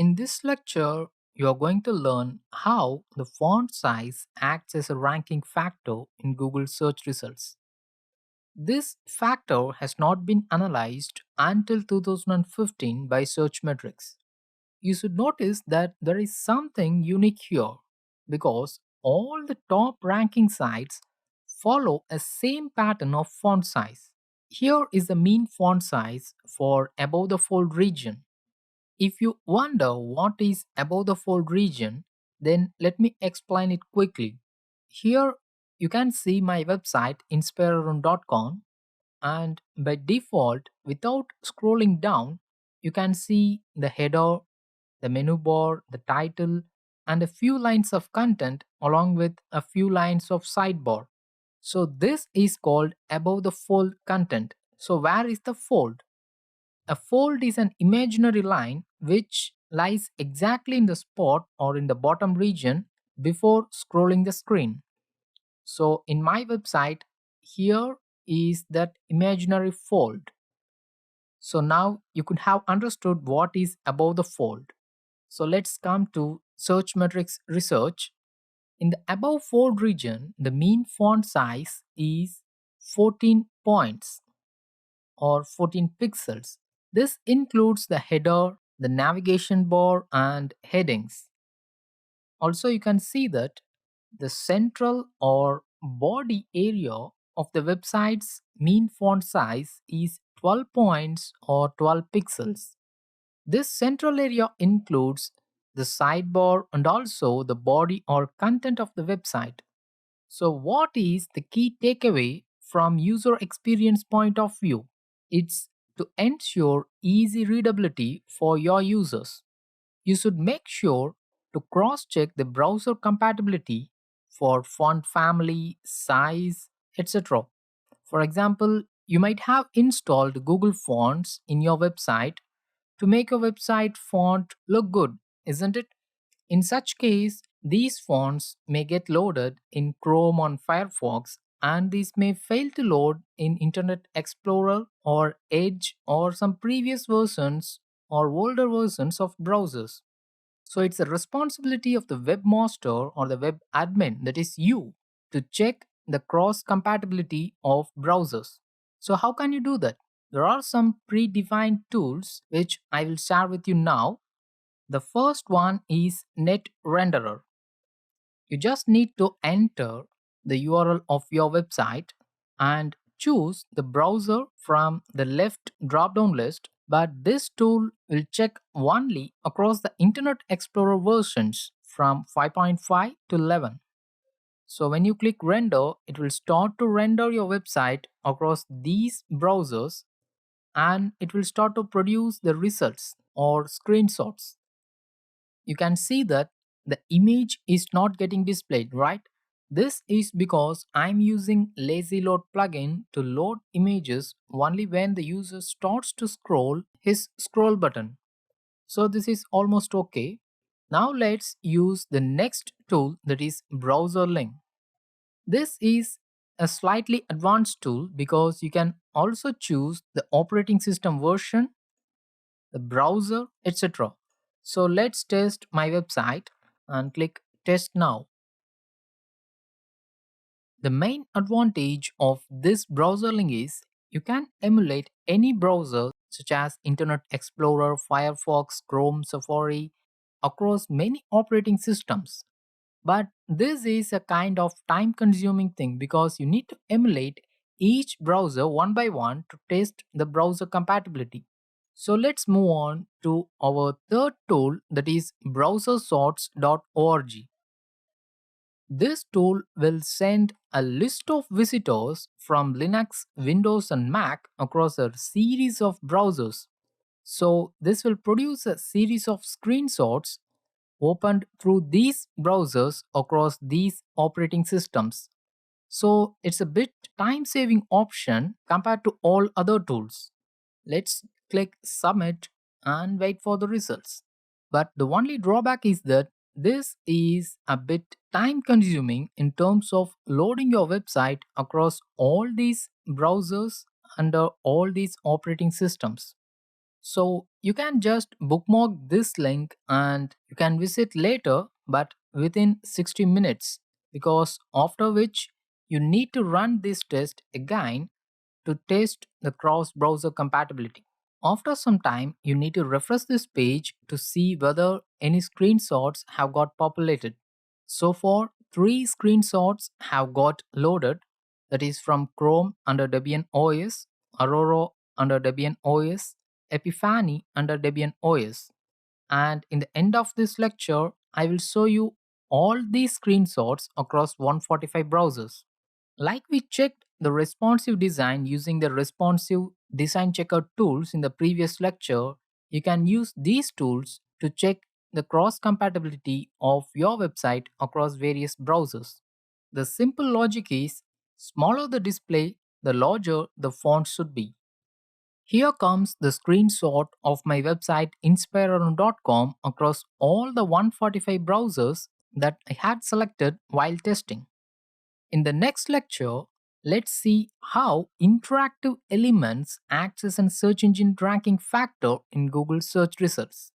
In this lecture, you are going to learn how the font size acts as a ranking factor in Google search results. This factor has not been analyzed until 2015 by Searchmetrics. You should notice that there is something unique here because all the top ranking sites follow a same pattern of font size. Here is the mean font size for above the fold region. If you wonder what is above the fold region, then let me explain it quickly. Here you can see my website inspirerun.com, and by default, without scrolling down, you can see the header, the menu bar, the title, and a few lines of content along with a few lines of sidebar. So this is called above the fold content. So where is the fold? A fold is an imaginary line which lies exactly in the spot or in the bottom region before scrolling the screen. So in my website, here is that imaginary fold. So now you could have understood what is above the fold. So let's come to search metrics research. In the above fold region, the mean font size is 14 points or 14 pixels. This includes the header, the navigation bar, and headings. Also, you can see that the central or body area of the website's mean font size is 12 points or 12 pixels. This central area includes the sidebar and also the body or content of the website. So, what is the key takeaway from user experience point of view? It's to ensure easy readability for your users. You should make sure to cross check the browser compatibility for font family, size, etc. For example, you might have installed Google Fonts in your website to make a website font look good, isn't it? In such case, these fonts may get loaded in Chrome on Firefox, and these may fail to load in Internet Explorer or Edge or some previous versions or older versions of browsers. So it's the responsibility of the webmaster or the web admin, that is you, to check the cross compatibility of browsers. So how can you do that? There are some predefined tools which I will share with you now. The first one is Net Renderer. You just need to enter the URL of your website and choose the browser from the left drop down list, but this tool will check only across the Internet Explorer versions from 5.5 to 11. So when you click render, it will start to render your website across these browsers, and it will start to produce the results or screenshots. You can see that the image is not getting displayed, right? This is because I'm using lazy load plugin to load images only when the user starts to scroll his scroll button. So this is almost okay. Now let's use the next tool, that is browser link. This is a slightly advanced tool because you can also choose the operating system version, the browser, etc. So let's test my website and click test now. The main advantage of this browser link is you can emulate any browser such as Internet Explorer, Firefox, Chrome, Safari across many operating systems. But this is a kind of time consuming thing because you need to emulate each browser one by one to test the browser compatibility. So let's move on to our third tool, that is browsersorts.org. This tool will send a list of visitors from Linux, Windows, and Mac across a series of browsers. So this will produce a series of screenshots opened through these browsers across these operating systems. So it's a bit time saving option compared to all other tools. Let's click submit and wait for the results. But the only drawback is that this is a bit time consuming in terms of loading your website across all these browsers under all these operating systems. So You can just bookmark this link and you can visit later, but within 60 minutes, because after which you need to run this test again to test the cross browser compatibility. After some time, you need to refresh this page to see whether any screenshots have got populated. So far, three screenshots have got loaded, that is from Chrome under Debian OS, Aurora under Debian OS, Epiphany under Debian OS. And in the end of this lecture, I will show you all these screenshots across 145 browsers. Like we checked the responsive design using the responsive design checker tools in the previous lecture, you can use these tools to check the cross compatibility of your website across various browsers. The simple logic is smaller the display, the larger the font should be. Here comes the screenshot of my website inspiron.com across all the 145 browsers that I had selected while testing. In the next lecture, let's see how interactive elements acts as a search engine ranking factor in Google search results.